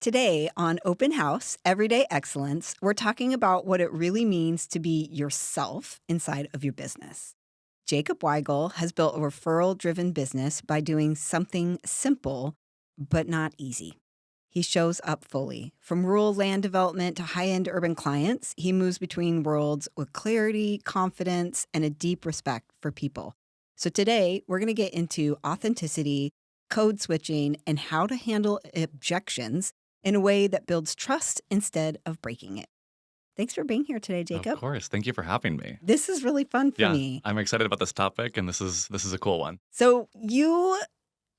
Today on Open House, Everyday Excellence, we're talking about what it really means to be yourself inside of your business. Jacob Weigel has built a referral-driven business by doing something simple, but not easy. He shows up fully. From rural land development to high-end urban clients, he moves between worlds with clarity, confidence, and a deep respect for people. So today, we're going to get into authenticity, code switching, and how to handle objections in a way that builds trust instead of breaking it. Thanks for being here today, Jacob. Of course. Thank you for having me. This is really fun for me. I'm excited about this topic, and this is a cool one. So you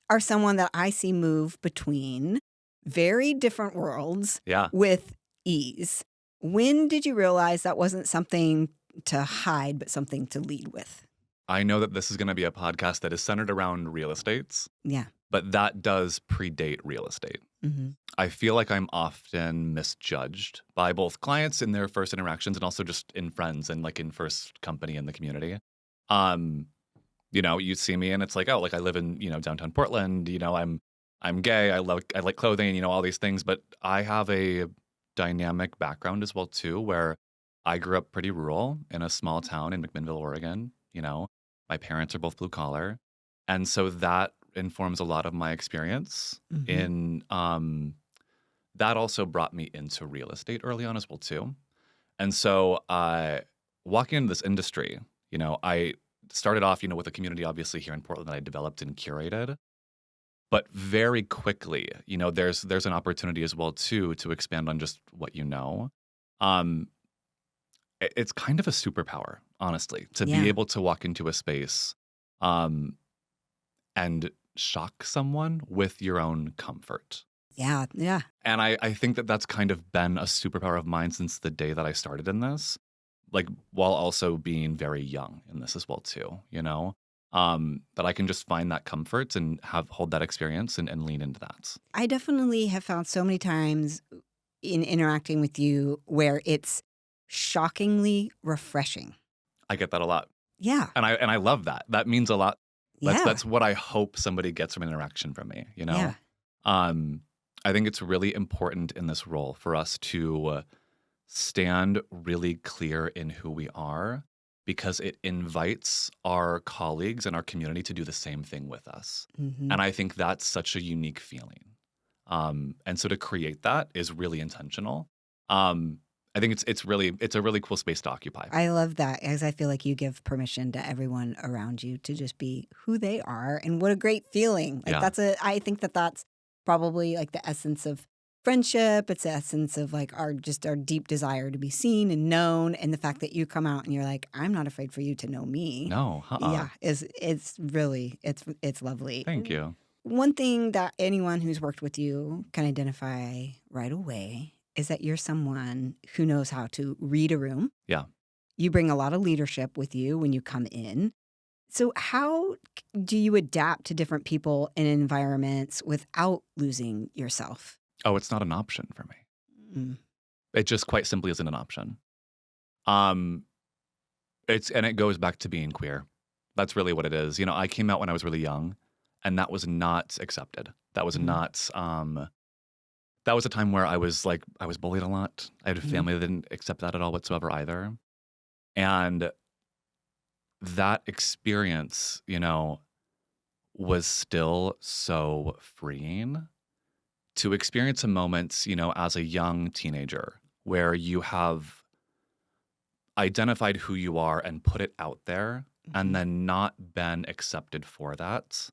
are someone that I see move between very different worlds with ease. When did you realize that wasn't something to hide, but something to lead with? I know that this is going to be a podcast that is centered around real estates. Yeah. But that does predate real estate. Mm-hmm. I feel like I'm often misjudged by both clients in their first interactions and also just in friends and like in first company in the community. You see me and it's like, oh, like I live in, downtown Portland, I'm gay, I like clothing, all these things, but I have a dynamic background as well too, where I grew up pretty rural in a small town in McMinnville, Oregon. My parents are both blue collar. And so that informs a lot of my experience in that also brought me into real estate early on as well too. And so walking into this industry, I started off, with a community obviously here in Portland that I developed and curated. But very quickly, there's an opportunity as well too to expand on just what you know. It's kind of a superpower, honestly, to be able to walk into a space and shock someone with your own comfort. Yeah. And I think that that's kind of been a superpower of mine since the day that I started in this, like while also being very young in this as well too, that I can just find that comfort and hold that experience and lean into that. I definitely have found so many times in interacting with you where it's shockingly refreshing. I get that a lot. Yeah. And I love that. That means a lot. Yeah. That's what I hope somebody gets from an interaction from me, Yeah. I think it's really important in this role for us to stand really clear in who we are because it invites our colleagues and our community to do the same thing with us. Mm-hmm. And I think that's such a unique feeling. And so to create that is really intentional. I think it's a really cool space to occupy. I love that, as I feel like you give permission to everyone around you to just be who they are, and what a great feeling. I think that's probably like the essence of friendship. It's the essence of like our deep desire to be seen and known, and the fact that you come out and you're like, I'm not afraid for you to know me. No, Yeah, it's lovely. Thank you. One thing that anyone who's worked with you can identify right away is that you're someone who knows how to read a room. Yeah. You bring a lot of leadership with you when you come in. So how do you adapt to different people and environments without losing yourself? Oh, it's not an option for me. Mm. It just quite simply isn't an option. It goes back to being queer. That's really what it is. I came out when I was really young, and that was not accepted. That was not that was a time where I was bullied a lot. I had a family that didn't accept that at all whatsoever either. And that experience, was still so freeing to experience a moment, as a young teenager where you have identified who you are and put it out there and then not been accepted for that.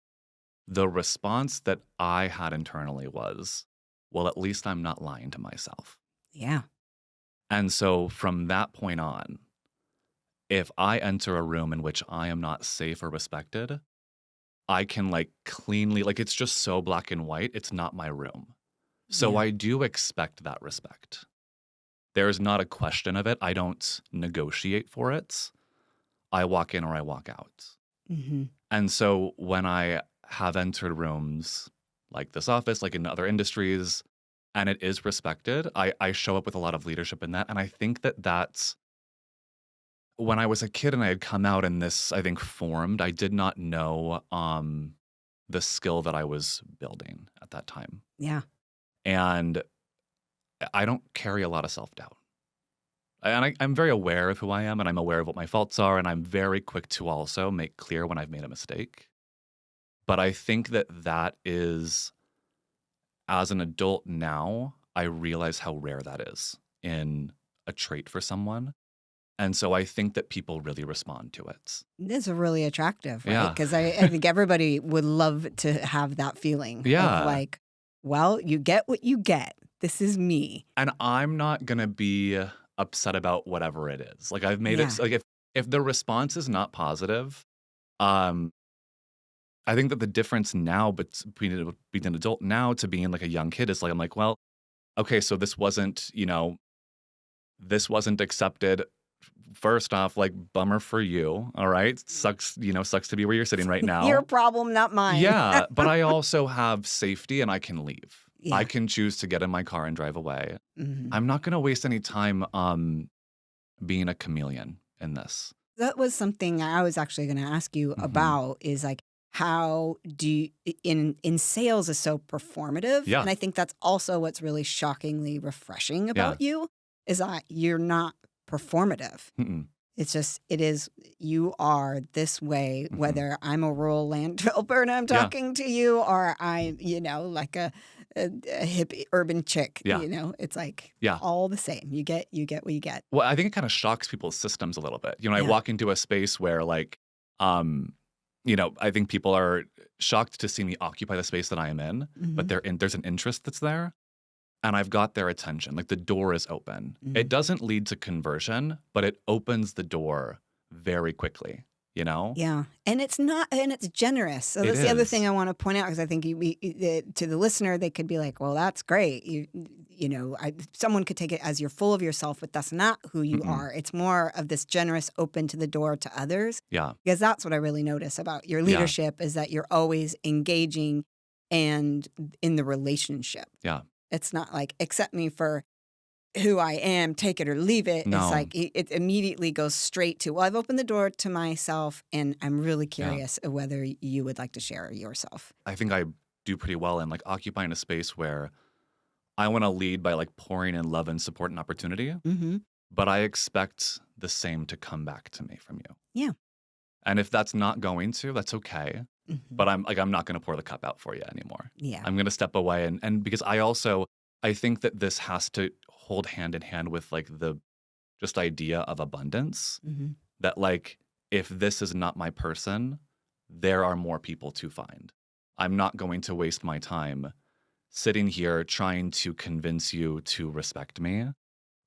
The response that I had internally was, well, at least I'm not lying to myself. Yeah. And so from that point on, if I enter a room in which I am not safe or respected, I can cleanly, it's just so black and white. It's not my room. So I do expect that respect. There's not a question of it. I don't negotiate for it. I walk in or I walk out. Mm-hmm. And so when I have entered rooms like this office, like in other industries, and it is respected, I show up with a lot of leadership in that. And I think that that's when I was a kid and I had come out and this, I think, formed, I did not know the skill that I was building at that time. Yeah. And I don't carry a lot of self-doubt. And I'm very aware of who I am, and I'm aware of what my faults are, and I'm very quick to also make clear when I've made a mistake. But I think that that is, as an adult now, I realize how rare that is in a trait for someone. And so I think that people really respond to it. This is really attractive, right? Yeah. Because I think everybody would love to have that feeling of Yeah. like, well, you get what you get. This is me. And I'm not going to be upset about whatever it is. Like I've made Yeah. it like if the response is not positive, um I think that the difference now between being an adult now to being like a young kid is like I'm like, well, okay, so this wasn't accepted. First off, like bummer for you. All right. Sucks to be where you're sitting right now. Your problem, not mine. Yeah, but I also have safety and I can leave. Yeah. I can choose to get in my car and drive away. Mhm. I'm not going to waste any time being a chameleon in this. That was something I was actually going to ask you Mhm. about is like, how do you, in sales is so performative. Yeah. And I think that's also what's really shockingly refreshing about you is that you're not performative. Mm-mm. It's just, it is, you are this way, Mhm. whether I'm a rural land developer and I'm Yeah. talking to you or I'm, like a hip urban chick, Yeah. it's like Yeah. all the same. You get what you get. Well, I think it kind of shocks people's systems a little bit. I Yeah. walk into a space where like, I think people are shocked to see me occupy the space that I am in, but Mhm. there's an interest that's there. And I've got their attention. Like the door is open. Mhm. It doesn't lead to conversion, but it opens the door very quickly, Yeah. And it's generous. So It that's the other is. thing I want to point out because I think to the listener, they could be like, well, that's great. Someone could take it as you're full of yourself, but that's not who you Mm-mm. are. It's more of this generous, open to the door to others. Yeah. Because that's what I really notice about your leadership is that you're always engaging and in the relationship. Yeah. It's not like, accept me for who I am, take it or leave it. No. It's like it immediately goes straight to, well, I've opened the door to myself and I'm really curious of whether you would like to share yourself. I think I do pretty well in like occupying a space where I want to lead by like pouring in love and support and opportunity, Mm-hmm. but I expect the same to come back to me from you. Yeah. And if that's not going to, that's okay. Mm-hmm. But I'm not going to pour the cup out for you anymore. Yeah. I'm going to step away. And because I think that this has to hold hand in hand with like the just idea of abundance Mm-hmm. that like, if this is not my person, there are more people to find. I'm not going to waste my time sitting here trying to convince you to respect me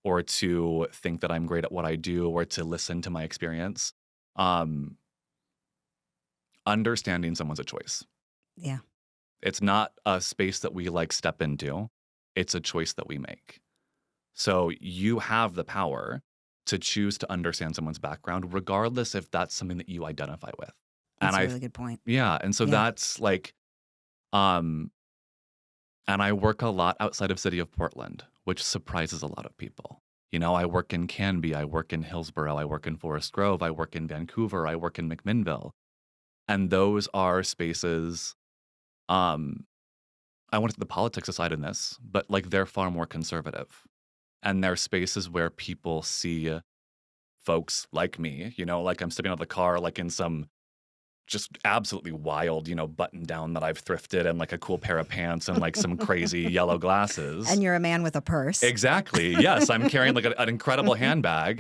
or to think that I'm great at what I do or to listen to my experience. Understanding someone's a choice. Yeah. It's not a space that we like step into. It's a choice that we make. So you have the power to choose to understand someone's background, regardless if that's something that you identify with. That's And a really good point. yeah. And so Yeah. that's like, and I work a lot outside of city of Portland, which surprises a lot of people. I work in Canby, I work in Hillsborough, I work in Forest Grove, I work in Vancouver, I work in McMinnville. And those are spaces, I want to put the politics aside in this, but like they're far more conservative. And they're spaces where people see folks like me, like I'm stepping out of the car, like in some just absolutely wild, button down that I've thrifted and like a cool pair of pants and like some crazy yellow glasses. And you're a man with a purse. Exactly. Yes. I'm carrying like an incredible handbag,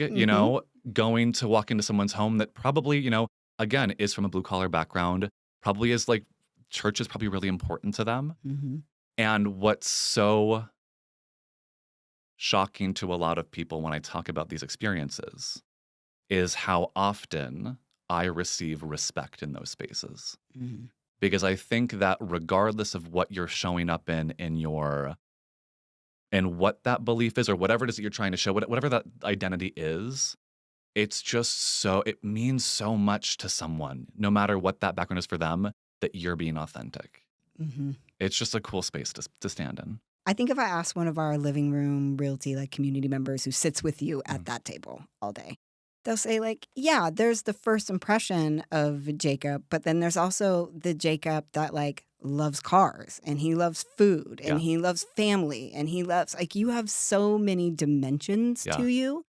going to walk into someone's home that probably, again, is from a blue collar background, probably is like church is probably really important to them. Mm-hmm. And what's so shocking to a lot of people when I talk about these experiences is how often I receive respect in those spaces. Mm-hmm. Because I think that regardless of what you're showing up in what that belief is or whatever it is that you're trying to show, whatever that identity is, it's just it means so much to someone, no matter what that background is for them, that you're being authentic. Mm-hmm. It's just a cool space to stand in. I think if I asked one of our living room Realty like community members who sits with you at that table all day, they'll say like, yeah, there's the first impression of Jacob, but then there's also the Jacob that like loves cars and he loves food and Yeah. he loves family and he loves, like, you have so many dimensions to Yeah. you,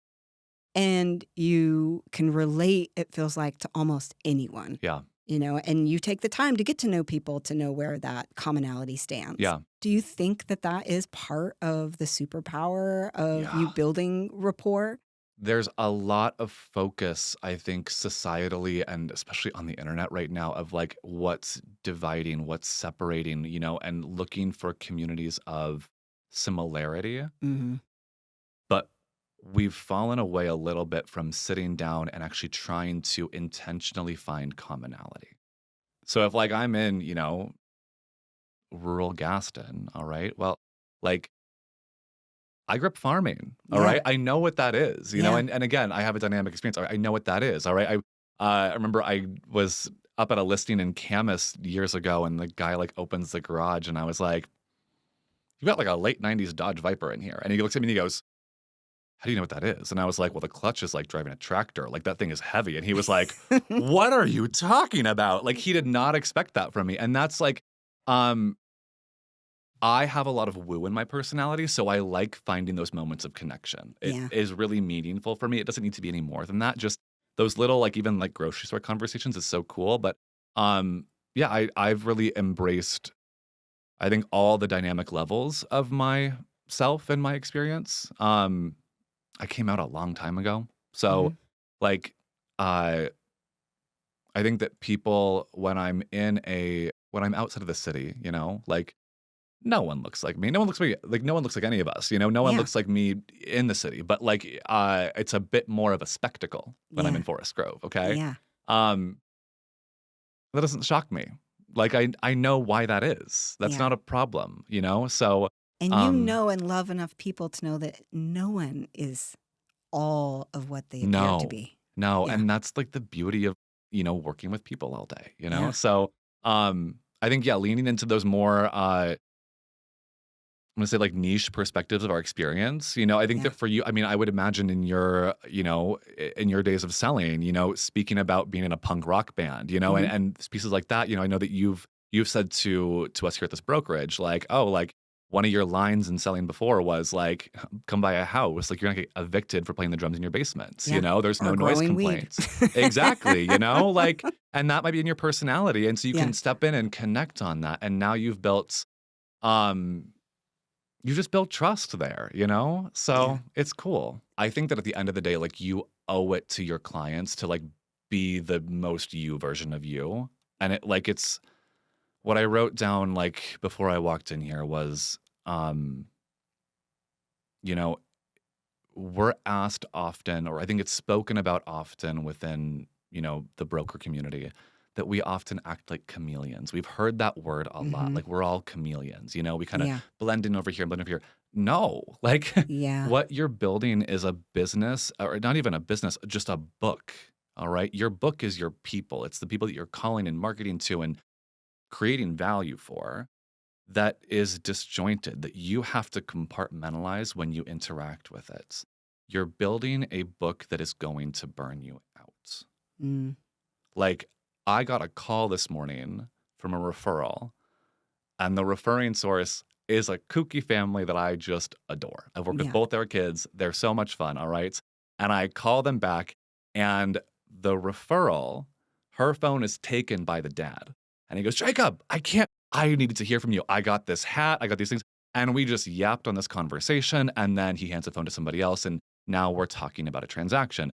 and you can relate, it feels like, to almost anyone, Yeah. and you take the time to get to know people to know where that commonality stands. Yeah. Do you think that that is part of the superpower of Yeah. you building rapport? There's a lot of focus, I think, societally and especially on the internet right now of like what's dividing, what's separating, and looking for communities of similarity. Mhm. But we've fallen away a little bit from sitting down and actually trying to intentionally find commonality. So if like I'm in, rural Gaston, all right, well, like I grew up farming, all Yeah. right? I know what that is, Yeah. and again, I have a dynamic experience. I know what that is, all right? I remember I was up at a listing in Camas years ago, and the guy like opens the garage, and I was like, "You got like a late '90s Dodge Viper in here," and he looks at me and he goes, "How do you know what that is?" And I was like, "Well, the clutch is like driving a tractor. Like that thing is heavy." And he was like, "What are you talking about?" Like he did not expect that from me, and that's like, um, I have a lot of woo in my personality, so I like finding those moments of connection. It Yeah. is really meaningful for me. It doesn't need to be any more than that. Just those little, like even like grocery store conversations is so cool. But yeah, I've really embraced, I think, all the dynamic levels of myself and my experience. I came out a long time ago, so Mhm. like, uh, I think that people when I'm outside of the city, like no one looks like me. No one looks like no one looks like any of us, No one Yeah. looks like me in the city, but, like, it's a bit more of a spectacle when I'm Yeah. in Forest Grove, okay? Yeah. Um, that doesn't shock me. Like, I know why that is. That's Yeah. not a problem, So, And you um know and love enough people to know that no one is all of what they appear to no. be. No, Yeah. and that's, like, the beauty of, working with people all day, Yeah. So, I think, yeah, leaning into those more, I'm gonna say like niche perspectives of our experience. I think Yeah. that for you, I mean, I would imagine in your, in your days of selling, speaking about being in a punk rock band, and, Mhm. and pieces like that, I know that you've said to us here at this brokerage, like, oh, like one of your lines in selling before was like, come by a house, like you're gonna get evicted for playing the drums in your basement. Yeah. There's Or no noise growing weed. complaints. Exactly, like, and that might be in your personality. And so you Yeah. can step in and connect on that. And now um you just build trust there, Yeah. So it's cool. I think that at the end of the day, like you owe it to your clients to like be the most you version of you. And it's what I wrote down like before I walked in here was, um, you know, we're asked often, or I think it's spoken about often within, the broker community, that we often act like chameleons. We've heard that word a lot. Mhm. Like we're all chameleons, we kind of Yeah. blend in over here, blend over here. No, like Yeah. what you're building is a business, or not even a business, just a book. All right. Your book is your people. It's the people that you're calling and marketing to and creating value for, that is disjointed, that you have to compartmentalize when you interact with it. You're building a book that is going to burn you out. Mm. Like, I got a call this morning from a referral, and the referring source is a kooky family that I just adore. I've worked with Yeah. both their kids. They're so much fun, all right? And I call them back, and the referral, her phone is taken by the dad. And he goes, Jacob, I needed to hear from you. I got this hat, I got these things. And we just yapped on this conversation. And then he hands the phone to somebody else. And now we're talking about a transaction.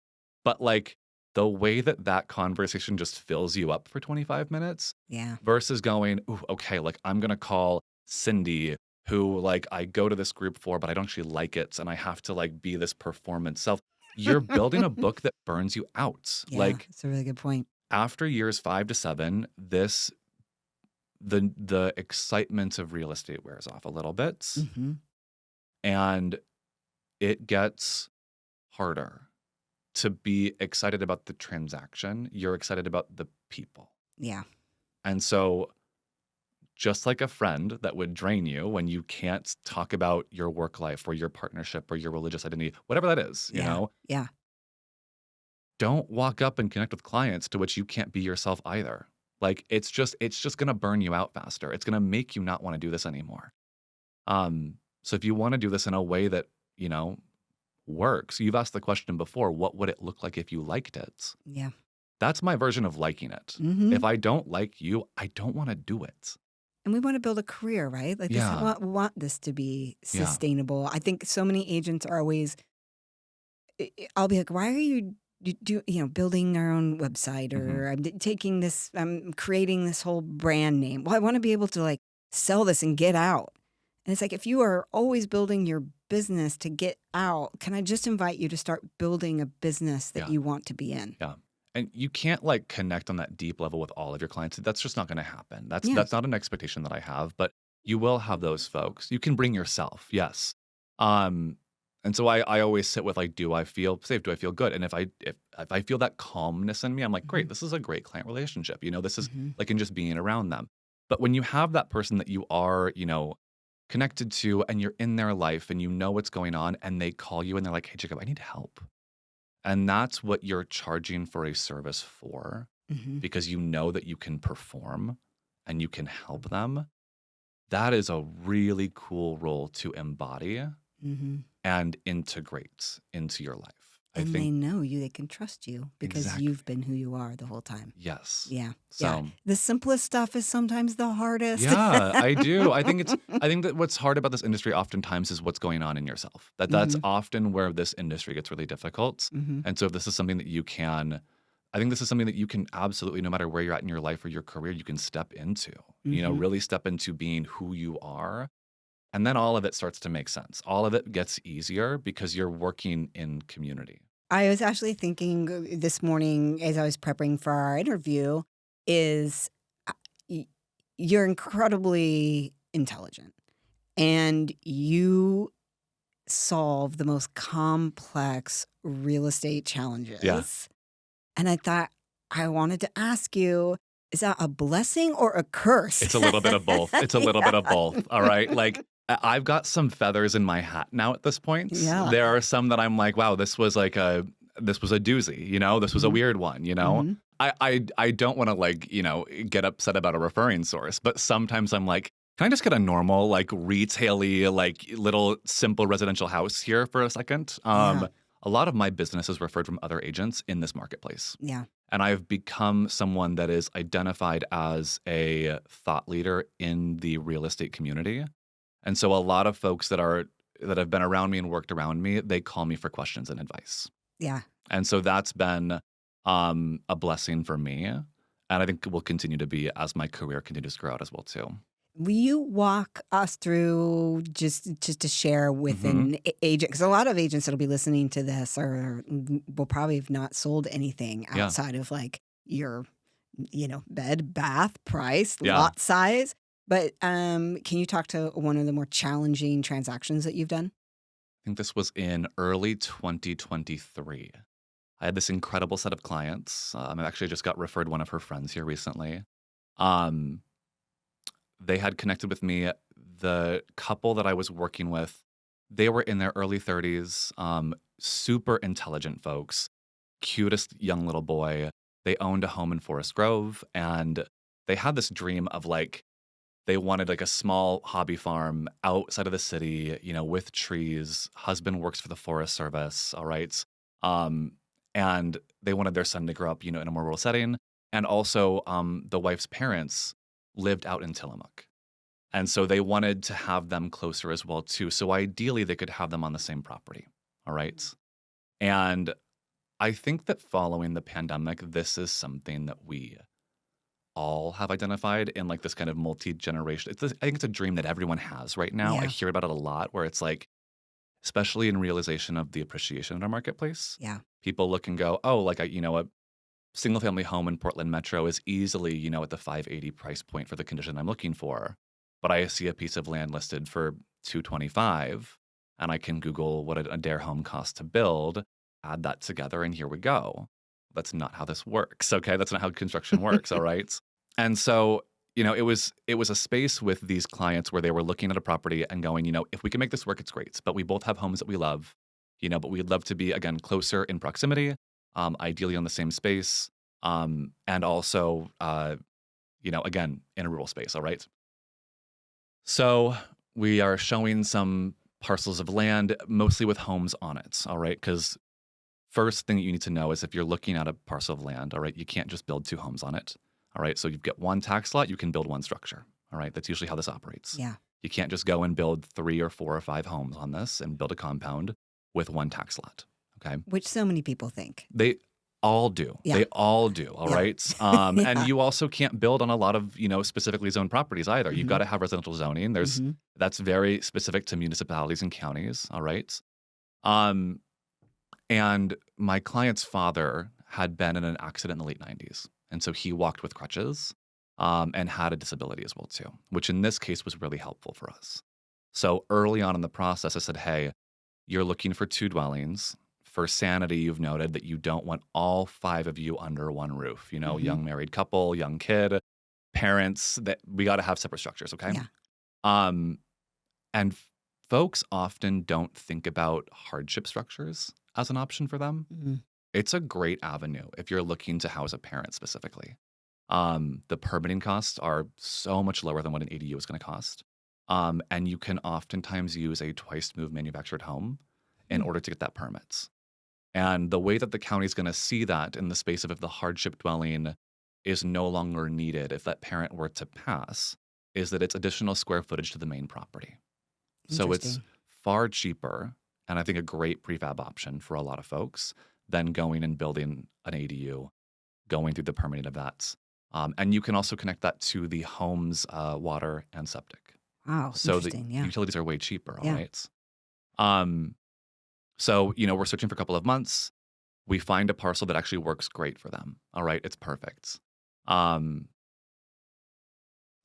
But like the way that that conversation just fills you up for 25 minutes Yeah. versus going, ooh, okay, like I'm going to call Cindy, who like I go to this group for, but I don't actually like it. And I have to like be this performance self. You're building a book that burns you out. Yeah. Like It's a really good point. after years 5 to 7, the excitement of real estate wears off a little bit, Mhm. and it gets harder to be excited about the transaction. You're excited about the people. Yeah. And so just like a friend that would drain you when you can't talk about your work life or your partnership or your religious identity, whatever that is, Yeah. Yeah. don't walk up and connect with clients to which you can't be yourself either. Like, it's just gonna burn you out faster. It's gonna make you not wanna do this anymore. So if you wanna do this in a way that, you know, works, you've asked the question before, what would it look like if you liked it? Yeah. That's my version of liking it. Hmm. If I don't like you, I don't wanna do it. And we want to build a career, right? Like this, Yeah, we want this to be yeah. sustainable. I think so many agents are always, I'll be like, why are you building our own website, Mhm. or taking this, I'm creating this whole brand name. Well, I want to be able to like sell this and get out. And it's like, if you are always building your business to get out, can I just invite you to start building a business that Yeah, you want to be in? yeah. And you can't, like, connect on that deep level with all of your clients. That's just not gonna happen. That's Yeah. that's not an expectation that I have, but you will have those folks. You can bring yourself, yes. Um, and so I always sit with, like, do I feel safe? Do I feel good? And if I feel that calmness in me, I'm like, Hmm. great, this is a great client relationship. This is Hmm. like in just being around them. But when you have that person that you are, connected to and you're in their life and you know what's going on and they call you and they're like, hey, Jacob, I need help. And that's what you're charging for a service for Hmm. because you know that you can perform and you can help them. That is a really cool role to embody Hmm. and integrate into your life. I And they think know you, they can trust you because exactly. you've been who you are the whole time. Yes. Yeah. Yeah. So, The simplest stuff is sometimes the hardest. yeah, I do. I think that what's hard about this industry oftentimes is what's going on in yourself. That's Hmm. often where this industry gets really difficult. Hmm. And so if this is something that you can I think this is something that you can absolutely, no matter where you're at in your life or your career, you can step into, Hmm. really step into being who you are. And then all of it starts to make sense. All of it gets easier because you're working in community. I was actually thinking this morning as I was prepping for our interview is uh, y- you're incredibly intelligent and you solve the most complex real estate Yeah. challenges. And I thought I wanted to ask you, is that a blessing or a curse? It's a little bit of both. It's a little Yeah. bit of both. All right. Like, I've got some feathers in my hat now at this point. Yeah. There are some that I'm like, wow, this was a doozy, this was a Hmm. weird one. Hmm. I don't want to like, get upset about a referring source, but sometimes I'm like, can I just get a normal, like retail-y, like little simple residential house here for a second? Yeah. A lot of my business is referred from other agents in this marketplace. Yeah. And I've become someone that is identified as a thought leader in the real estate community. And so a lot of folks that have been around me and worked around me, they call me for questions and advice. Yeah. And so that's been a blessing for me. And I think it will continue to be as my career continues to grow out as well too. Will you walk us through just to share with Hmm. an agent? Because a lot of agents that'll be listening to this will probably have not sold anything Yeah. outside of like your, bed, bath, price, Yeah. lot size. But can you talk to one of the more challenging transactions that you've done? I think this was in early 2023. I had this incredible set of clients. I actually just got referred one of her friends here recently. Um, they had connected with me. The couple that I was working with, they were in their early 30s, super intelligent folks, cutest young little boy. They owned a home in Forest Grove, and they had this dream of like, they wanted like a small hobby farm outside of the city, with trees. Husband works for the Forest Service, all right? Um, and they wanted their son to grow up, in a more rural setting. And also, the wife's parents lived out in Tillamook. And so they wanted to have them closer as well too. So ideally they could have them on the same property. All right. And I think that following the pandemic, this is something that we all have identified in like this kind of multi-generation. I think it's a dream that everyone has right now. I Yeah. hear about it a lot where it's like, especially in realization of the appreciation in our marketplace, Yeah. people look and go, oh, like a single family home in Portland Metro is easily, at the 580 price point for the condition I'm looking for. But I see a piece of land listed for 225 and I can Google what a Dare home costs to build, add that together, and here we go. That's not how this works. Okay. That's not how construction works. All right. And so, it was a space with these clients where they were looking at a property and going, if we can make this work, it's great. But we both have homes that we love, but we'd love to be, again, closer in proximity, ideally on the same space. And also, again, in a rural space, all right? So we are showing some parcels of land, mostly with homes on it, all right? Because first thing you need to know is if you're looking at a parcel of land, all right, you can't just build 2 homes on it, all right? So you get 1 tax lot, you can build 1 structure, all right? That's usually how this operates. Yeah. You can't just go and build 3 or 4 or 5 homes on this and build a compound with 1 tax lot, okay? Which so many people think. They all do. Yeah. They all do, all Yeah. right? Yeah. And you also can't build on a lot of, specifically zoned properties either. You've got to have residential zoning. That's very specific to municipalities and counties, all right? And my client's father had been in an accident in the late 90s. And so he walked with crutches and had a disability as well too, which in this case was really helpful for us. So early on in the process, I said, hey, you're looking for 2 dwellings. For sanity, you've noted that you don't want all 5 of you under one roof. Young married couple, young kid, parents, that we got to have separate structures, okay? Yeah. And folks often don't think about hardship structures as an option for them. Mhm. It's a great avenue if you're looking to house a parent specifically. The permitting costs are so much lower than what an ADU is going to cost. And you can oftentimes use a twice-moved manufactured home in order to get that permit. And the way that the county is going to see that in the space of if the hardship dwelling is no longer needed, if that parent were to pass, is that it's additional square footage to the main property. So it's Interesting. far cheaper, and I think a great prefab option for a lot of folks than going and building an ADU, going through the permitting of that. And you can also connect that to the home's water and septic. Wow. So the Interesting. Yeah. utilities are way cheaper, all Yeah. right? So, we're searching for a couple of months. We find a parcel that actually works great for them. All right, it's perfect. And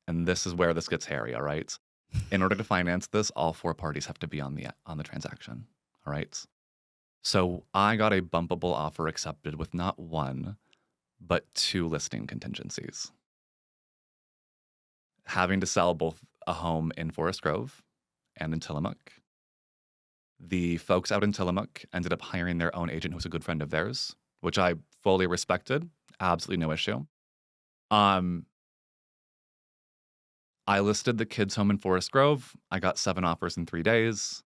this is where this gets hairy, all right? In order to finance this, all 4 parties have to be on the transaction, all right? So I got a bumpable offer accepted with not 1, but 2 listing contingencies. Having to sell both a home in Forest Grove and in Tillamook. The folks out in Tillamook ended up hiring their own agent who was a good friend of theirs, which I fully respected. Absolutely no issue. I listed the kids' home in Forest Grove. I got 7 offers in 3 days.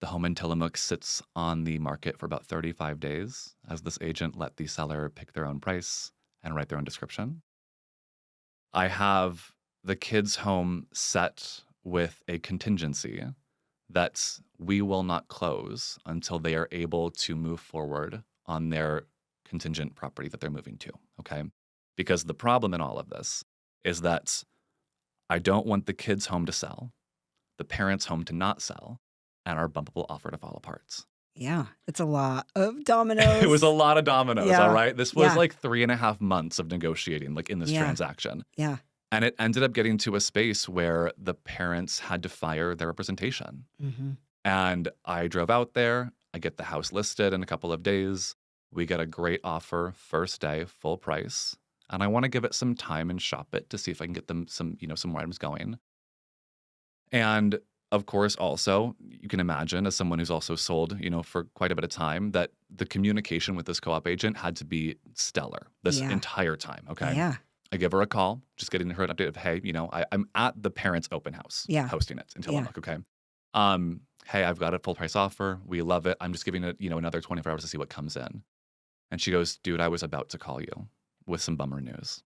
The home in Tillamook sits on the market for about 35 days as this agent let the seller pick their own price and write their own description. I have the kids' home set with a contingency that we will not close until they are able to move forward on their contingent property that they're moving to, okay? Because the problem in all of this is that I don't want the kids' home to sell, the parents' home to not sell, and our bumpable offer to fall apart. Yeah. It's a lot of dominoes. It was a lot of dominoes, Yeah. all right? This was Yeah. like 3.5 months of negotiating, like in this Yeah. transaction. Yeah. And it ended up getting to a space where the parents had to fire their representation. Mm-hmm. And I drove out there. I get the house listed in a couple of days. We get a great offer, first day, full price. And I want to give it some time and shop it to see if I can get them some more items going. And of course, also, you can imagine, as someone who's also sold, for quite a bit of time, that the communication with this co-op agent had to be stellar this Yeah. entire time, okay? Yeah. I give her a call, just getting her an update of, hey, I'm at the parents' open house, Yeah. hosting it in Yeah. Tillamook, okay? Hey, I've got a full price offer. We love it. I'm just giving it, another 24 hours to see what comes in. And she goes, dude, I was about to call you with some bummer news.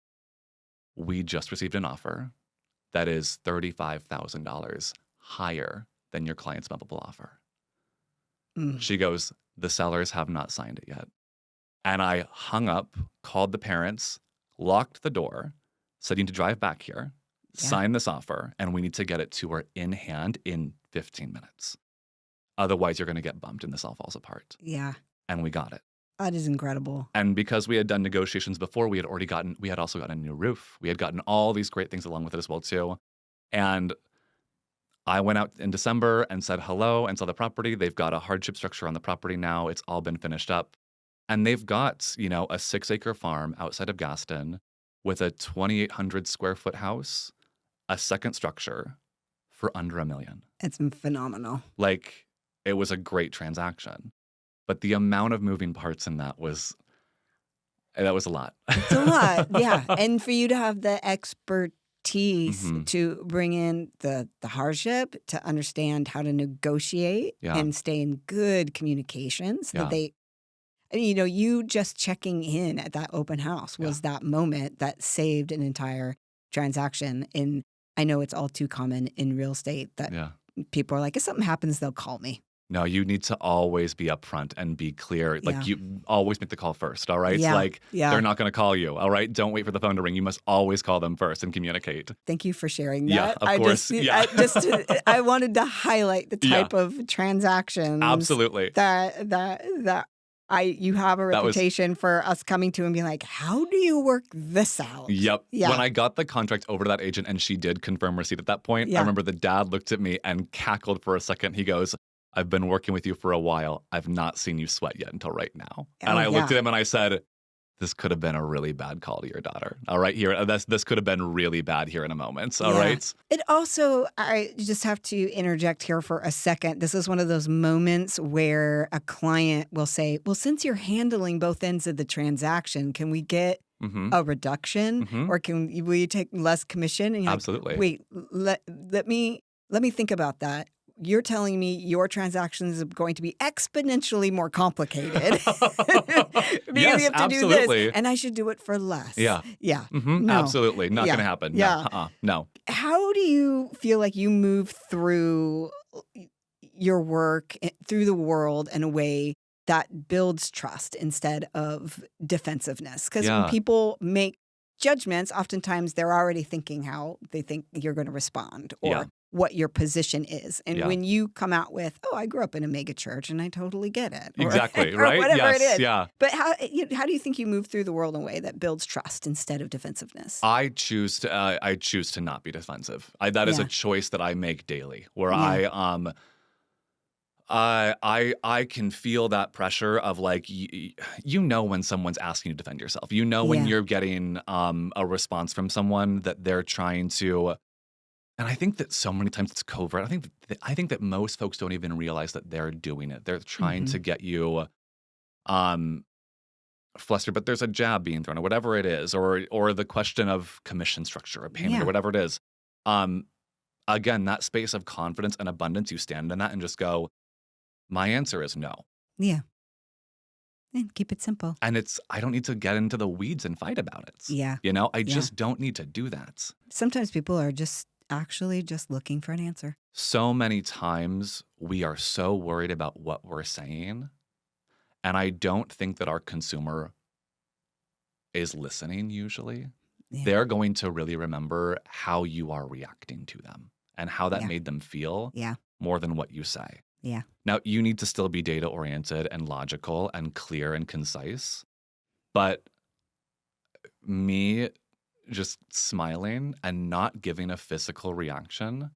We just received an offer that is $35,000 higher than your client's bumpable offer. Mm. She goes, the sellers have not signed it yet. And I hung up, called the parents, locked the door, said you need to drive back here, sign this offer, and we need to get it to her in hand in 15 minutes. Otherwise, you're going to get bumped and this all falls apart. Yeah. And we got it. That is incredible. And because we had done negotiations before, we had also gotten a new roof. We had gotten all these great things along with it as well too. And I went out in December and said hello and saw the property. They've got a hardship structure on the property now. It's all been finished up. And they've got, a 6-acre farm outside of Gaston with a 2,800 square foot house, a second structure for under $1 million. It's phenomenal. Like, it was a great transaction. But the amount of moving parts in that was, And that was a lot. It's a lot, yeah. And for you to have the expertise Mhm. to bring in the hardship, to understand how to negotiate Yeah. and stay in good communication so that Yeah. they, I mean, you just checking in at that open house Yeah. was that moment that saved an entire transaction. And I know it's all too common in real estate that Yeah. people are like, if something happens, they'll call me. No, you need to always be upfront and be clear. Yeah. Like, you always make the call first, all right? Yeah. Like, Yeah. they're not going to call you, all right? Don't wait for the phone to ring. You must always call them first and communicate. Thank you for sharing Yeah, that. of course. Yeah. I wanted to highlight the Yeah. type of transactions Absolutely. that you have a That was- reputation for us coming to and being like, how do you work this out? Yep. Yeah. When I got the contract over to that agent and she did confirm receipt at that point, Yeah. I remember the dad looked at me and cackled for a second. He goes, I've been working with you for a while. I've not seen you sweat yet until right now. And I looked at him and I said, this could have been a really bad call to your daughter. All right, here, this could have been really bad here in a moment. All right. It also, I just have to interject here for a second. This is one of those moments where a client will say, well, since you're handling both ends of the transaction, can we get Mm-hmm. a reduction, Mhm. or will you take less commission? And you're Absolutely. like, wait, let me think about that. You're telling me your transactions are going to be exponentially more complicated because Yes, you have to do absolutely. this, and I should do it for less. Yeah. Yeah. Mm-hmm. No. Absolutely. Not Yeah. going to happen. Yeah. No. No. How do you feel like you move through your work, through the world in a way that builds trust instead of defensiveness? Because when Yeah. people make judgments, oftentimes they're already thinking how they think you're going to respond or Yeah. what your position is. And Yeah. when you come out with, oh, I grew up in a mega church and I totally get it. Or, Exactly. or Right? whatever Yes. it is. Yeah. But how do you think you move through the world in a way that builds trust instead of defensiveness? I choose to not be defensive. That is a Yeah. choice that I make daily, where Yeah. I can feel that pressure of like, you know, when someone's asking you to defend yourself, you know, when Yeah. you're getting a response from someone that they're trying to, and I think that so many times it's covert. I think that most folks don't even realize that they're doing it. They're trying to get you flustered, but there's a jab being thrown or whatever it is, or the question of commission structure or payment Yeah. or whatever it is. Again, that space of confidence and abundance, you stand in that and just go, my answer is no. Yeah. And keep it simple. And I don't need to get into the weeds and fight about it. Yeah. You know, I Yeah. just don't need to do that. Sometimes people are just actually just looking for an answer. So many times we are so worried about what we're saying. And I don't think that our consumer is listening usually. Yeah. They're going to really remember how you are reacting to them and how that Yeah. made them feel Yeah. more than what you say. Yeah. Now, you need to still be data oriented and logical and clear and concise. But me just smiling and not giving a physical reaction,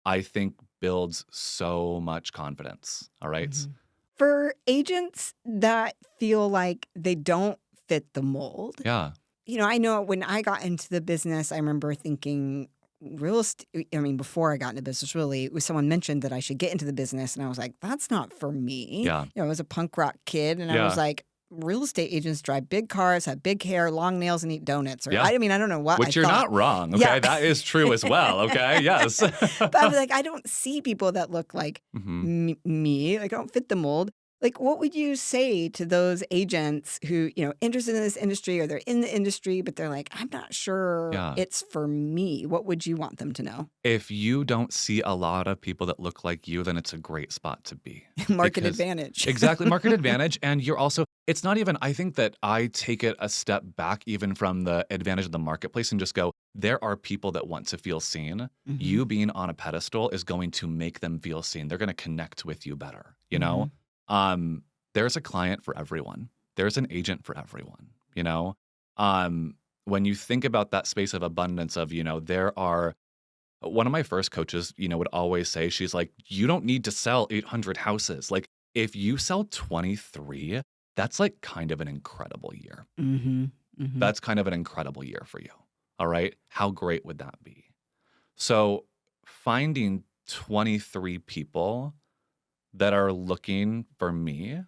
I think builds so much confidence. All right. Mhm. For agents that feel like they don't fit the mold, Yeah. I know when I got into the business, I remember thinking real estate. I mean, before I got into business, really, it was someone mentioned that I should get into the business. And I was like, that's not for me. Yeah. I was a punk rock kid. And I Yeah. was like, real estate agents drive big cars, have big hair, long nails, and eat donuts. Or Yeah. I mean, I don't know what Which I you're thought. not wrong. Okay. Yeah. That is true as well. Okay. Yes. But I was like, I don't see people that look like Mhm. me. Like, I don't fit the mold. Like, what would you say to those agents who, interested in this industry or they're in the industry, but they're like, I'm not sure Yeah. it's for me. What would you want them to know? If you don't see a lot of people that look like you, then it's a great spot to be. Market Because- advantage. Exactly. Market advantage. And you're also, it's not even, I think that I take it a step back even from the advantage of the marketplace and just go, there are people that want to feel seen. Mhm. You being on a pedestal is going to make them feel seen. They're going to connect with you better, you know? There's a client for everyone. There's an agent for everyone, you know? When you think about that space of abundance of, there are, one of my first coaches, would always say, she's like, you don't need to sell 800 houses. Like, if you sell 23, that's like kind of an incredible year. Mm-hmm. Mm-hmm. That's kind of an incredible year for you. All right. How great would that be? So finding 23 people that are looking for me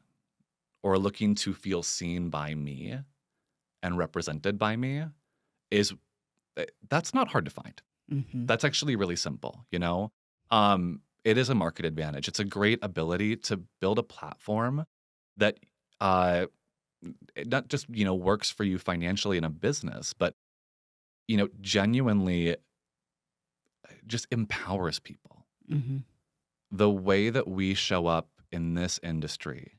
or looking to feel seen by me and represented by me is that's not hard to find. Mm-hmm. That's actually really simple, it is a market advantage. It's a great ability to build a platform that uh, it not just, works for you financially in a business, but, genuinely just empowers people. Mm-hmm. The way that we show up in this industry,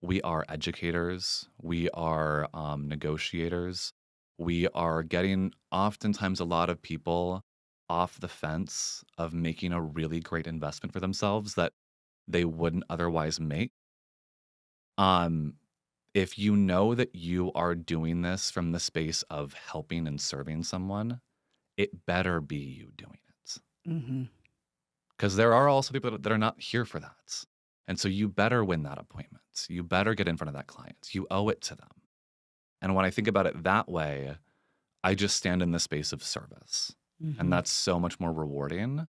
we are educators, we are negotiators, we are getting oftentimes a lot of people off the fence of making a really great investment for themselves that they wouldn't otherwise make. Um, if you know that you are doing this from the space of helping and serving someone, it better be you doing it. Mm-hmm. Because there are also people that are not here for that. And so you better win that appointment. You better get in front of that client. You owe it to them. And when I think about it that way, I just stand in the space of service. And Mm-hmm. that's so much more rewarding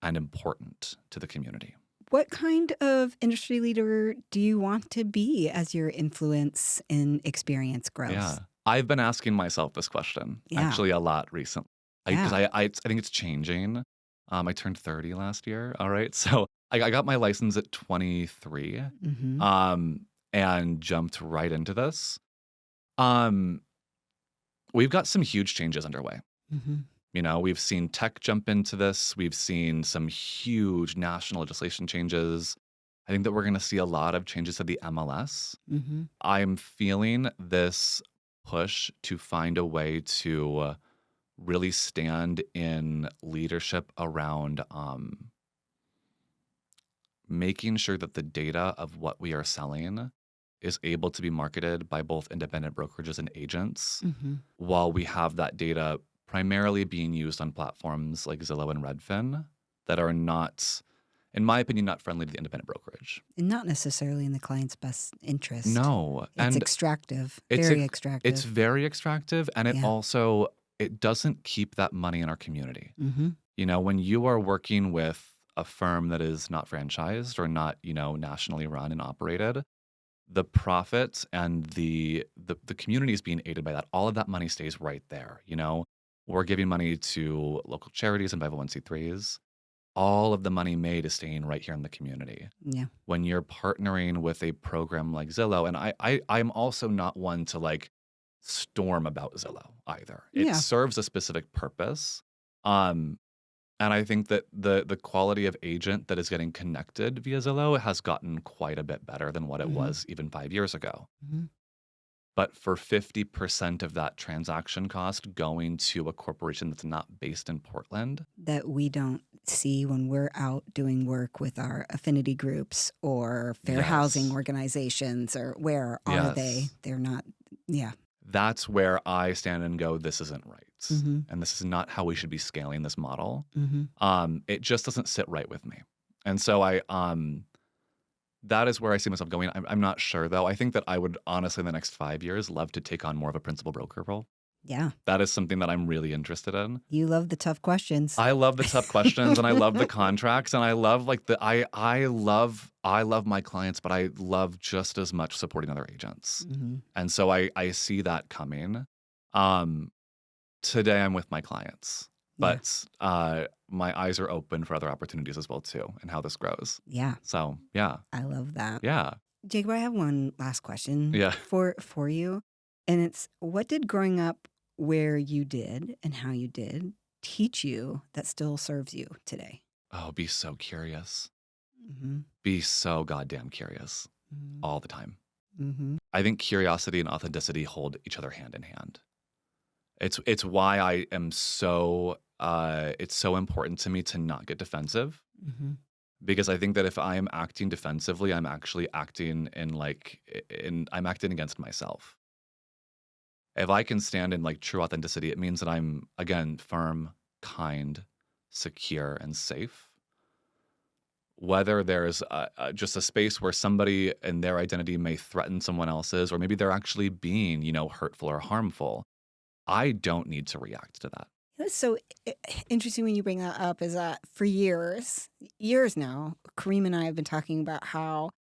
and important to the community. What kind of industry leader do you want to be as your influence and experience grows? Yeah. I've been asking myself this question Yeah. actually a lot recently. Because Yeah. I think it's changing. I turned 30 last year. All right. So I got my license at 23 Mm-hmm. and jumped right into this. We've got some huge changes underway. Mm-hmm. We've seen tech jump into this. We've seen some huge national legislation changes. I think that we're going to see a lot of changes to the MLS. Mm-hmm. I'm feeling this push to find a way to really stand in leadership around making sure that the data of what we are selling is able to be marketed by both independent brokerages and agents Mm-hmm. while we have that data primarily being used on platforms like Zillow and Redfin that are not, in my opinion, not friendly to the independent brokerage. And not necessarily in the client's best interest. No. It's And extractive, it's very ex- extractive. it's very extractive, and it Yeah. also it doesn't keep that money in our community. Mm-hmm. When you are working with a firm that is not franchised or not, nationally run and operated, the profit and the community is being aided by that. All of that money stays right there. We're giving money to local charities and 501c3s. All of the money made is staying right here in the community. Yeah. When you're partnering with a program like Zillow, and I'm also not one to like storm about Zillow either. It Yeah. serves a specific purpose. And I think that the quality of agent that is getting connected via Zillow has gotten quite a bit better than what it Mhm. was even 5 years ago. Mm-hmm. But for 50% of that transaction cost going to a corporation that's not based in Portland, That we don't see when we're out doing work with our affinity groups or fair housing yes, organizations, or where are they? yes, They're not. Yeah. that's where I stand and go, this isn't right. Mm-hmm. And this is not how we should be scaling this model. Mm-hmm. It just doesn't sit right with me. And so that is where I see myself going. I'm not sure, though. I think that I would honestly, in the next 5 years, love to take on more of a principal broker role. Yeah. That is something that I'm really interested in. You love the tough questions. I love the tough questions, and I love the contracts, and I love like I love my clients, but I love just as much supporting other agents. Mm-hmm. And so I see that coming. Today I'm with my clients, Yeah. but my eyes are open for other opportunities as well too, and how this grows. Yeah. So yeah, I love that. yeah, Jacob, I have one last question yeah. for you. And it's, what did growing up where you did and how you did teach you that still serves you today? Oh, be so curious. Mm-hmm. Be so goddamn curious Mm-hmm. all the time. Mm-hmm. I think curiosity and authenticity hold each other hand in hand. It's why I am so it's so important to me to not get defensive, Mm-hmm. because I think that if I am acting defensively, I'm actually acting I'm acting against myself. If I can stand in like true authenticity, it means that I'm again firm, kind, secure, and safe. Whether there's just a space where somebody and their identity may threaten someone else's, or maybe they're actually being, hurtful or harmful, I don't need to react to that. That's so interesting when you bring that up, is that for years now, Kareem and I have been talking about how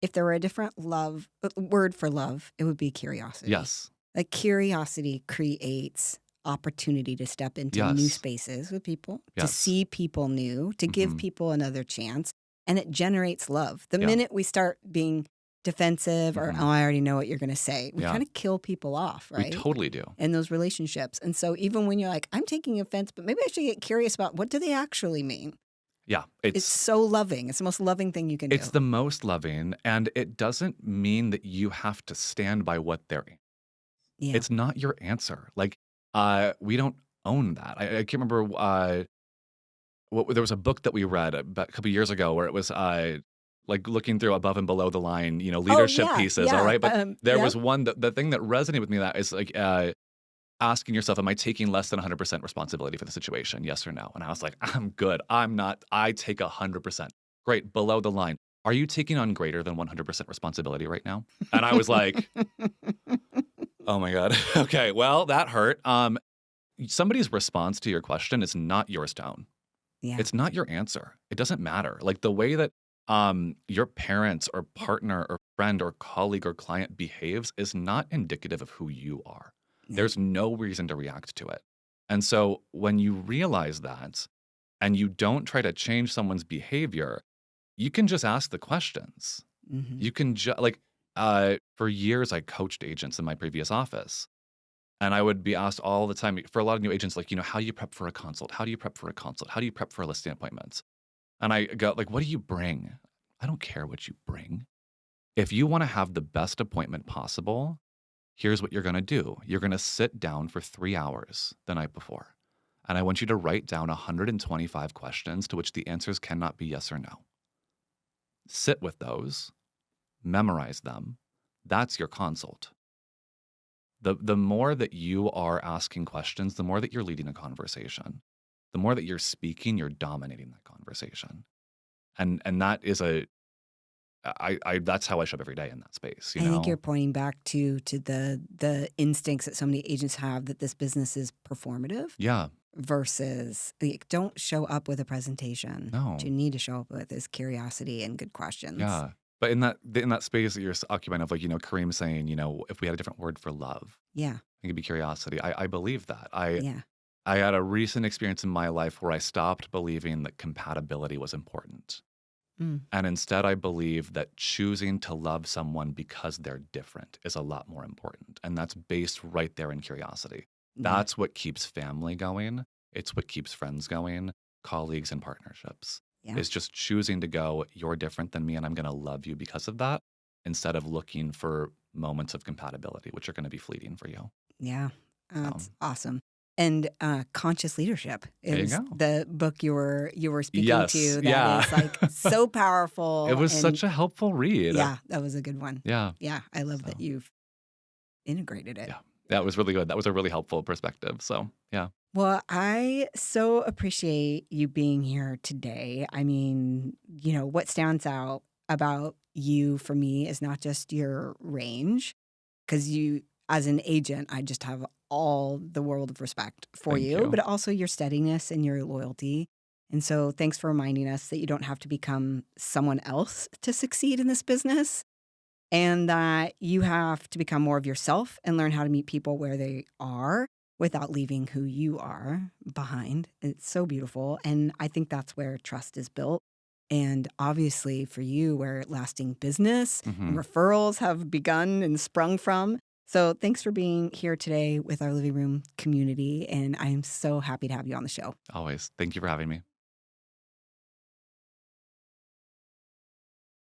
if there were a different word for love, it would be curiosity. Yes. Like curiosity creates opportunity to step into new Yes. spaces with people, to Yes. see people new, to give Hmm. people another chance. And it generates love. The Yeah. minute we start being defensive or, Hmm. oh, I already know what you're going to say, we Yeah. kind of kill people off, We right? totally do. In those relationships. And so even when you're like, I'm taking offense, but maybe I should get curious about what do they actually mean? Yeah. It's so loving. It's the most loving thing you can do. It's the most loving, and it doesn't mean that you have to stand by what they're. Yeah. It's not your answer. Like, we don't own that. I can't remember. There was a book that we read about a couple years ago where it was like looking through above and below the line, Oh, leadership yeah. pieces. All Yeah. right, but there Yep. was one the thing that resonated with me that is like asking yourself, am I taking less than 100% responsibility for the situation? Yes or no? And I was like, I'm good. I'm not. I take 100%. Great. Below the line. Are you taking on greater than 100% responsibility right now? And I was like, oh my God. Okay. Well, that hurt. Somebody's response to your question is not yours to own. Yeah. It's not your answer. It doesn't matter. Like the way that your parents or partner or friend or colleague or client behaves is not indicative of who you are. Yeah. There's no reason to react to it. And so when you realize that and you don't try to change someone's behavior, you can just ask the questions. Mhm. You can for years I coached agents in my previous office. And I would be asked all the time for a lot of new agents, like, how do you prep for a consult? How do you prep for a consult? How do you prep for a listing appointment? And I go, like, what do you bring? I don't care what you bring. If you want to have the best appointment possible, here's what you're going to do. You're going to sit down for 3 hours the night before. And I want you to write down 125 questions to which the answers cannot be yes or no. Sit with those, memorize them. That's your consult. The more that you are asking questions, the more that you're leading a conversation. The more that you're speaking, you're dominating that conversation. And that is that's how I show up every day in that space, I think you're pointing back to the instincts that so many agents have that this business is performative. Yeah. Versus don't show up with a presentation. No. What you need to show up with is curiosity and good questions. Yeah. But in that space that you're occupying of, like, Kareem saying, if we had a different word for love, Yeah. it could be curiosity. I believe that. Yeah. I had a recent experience in my life where I stopped believing that compatibility was important. Mm. And instead, I believe that choosing to love someone because they're different is a lot more important. And that's based right there in curiosity. Yeah. That's what keeps family going. It's what keeps friends going, colleagues and partnerships. Yeah. Is just choosing to go, you're different than me and I'm going to love you because of that, instead of looking for moments of compatibility, which are going to be fleeting for you. Yeah. That's awesome. And conscious leadership is the book you were speaking to. That is like so powerful. It was such a helpful read. Yeah, that was a good one. Yeah. Yeah, I love that you've integrated it. Yeah, that was really good. That was a really helpful perspective. So, yeah. Well, I so appreciate you being here today. I mean, what stands out about you for me is not just your range, because you, as an agent, I just have all the world of respect for Thank you. but also your steadiness and your loyalty. And so thanks for reminding us that you don't have to become someone else to succeed in this business, and that you have to become more of yourself and learn how to meet people where they are without leaving who you are behind. It's so beautiful. And I think that's where trust is built. And obviously for you, where lasting business and referrals have begun and sprung from. So thanks for being here today with our living room community. And I am so happy to have you on the show. Always. Thank you for having me.